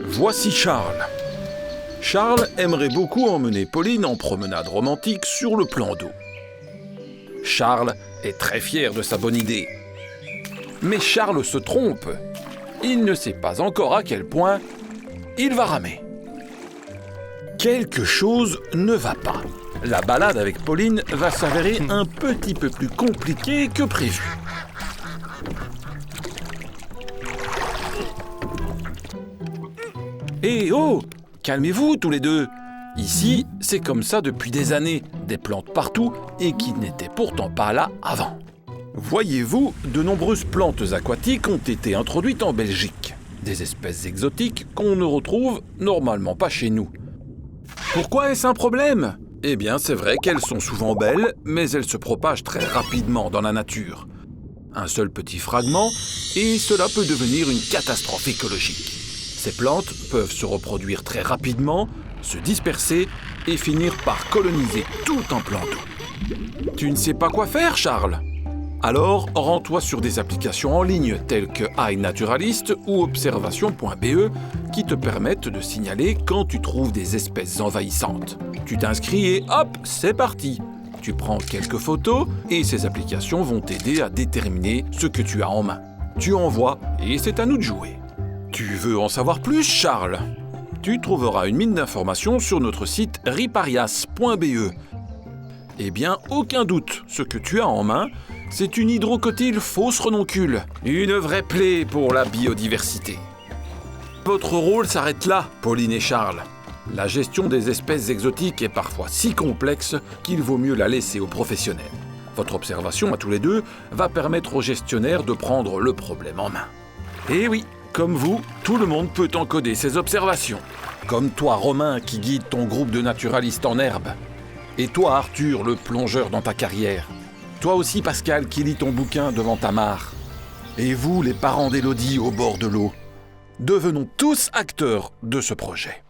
Voici Charles. Charles aimerait beaucoup emmener Pauline en promenade romantique sur le plan d'eau. Charles est très fier de sa bonne idée. Mais Charles se trompe. Il ne sait pas encore à quel point il va ramer. Quelque chose ne va pas. La balade avec Pauline va s'avérer un petit peu plus compliquée que prévu. Eh oh! Calmez-vous tous les deux. Ici, c'est comme ça depuis des années, des plantes partout et qui n'étaient pourtant pas là avant. Voyez-vous, de nombreuses plantes aquatiques ont été introduites en Belgique. Des espèces exotiques qu'on ne retrouve normalement pas chez nous. Pourquoi est-ce un problème? Eh bien, c'est vrai qu'elles sont souvent belles, mais elles se propagent très rapidement dans la nature. Un seul petit fragment, et cela peut devenir une catastrophe écologique. Ces plantes peuvent se reproduire très rapidement, se disperser et finir par coloniser tout un plan d'eau. Tu ne sais pas quoi faire, Charles? Alors, rends-toi sur des applications en ligne telles que iNaturalist ou observation.be qui te permettent de signaler quand tu trouves des espèces envahissantes. Tu t'inscris et hop, c'est parti! Tu prends quelques photos et ces applications vont t'aider à déterminer ce que tu as en main. Tu envoies et c'est à nous de jouer. Tu veux en savoir plus, Charles? Tu trouveras une mine d'informations sur notre site riparias.be. Eh bien, aucun doute, ce que tu as en main, c'est une hydrocotyle fausse renoncule. Une vraie plaie pour la biodiversité. Votre rôle s'arrête là, Pauline et Charles. La gestion des espèces exotiques est parfois si complexe qu'il vaut mieux la laisser aux professionnels. Votre observation à tous les deux va permettre aux gestionnaires de prendre le problème en main. Eh oui, comme vous, tout le monde peut encoder ses observations. Comme toi, Romain, qui guide ton groupe de naturalistes en herbe. Et toi, Arthur, le plongeur dans ta carrière. Toi aussi, Pascal, qui lit ton bouquin devant ta mare. Et vous, les parents d'Élodie au bord de l'eau. Devenons tous acteurs de ce projet.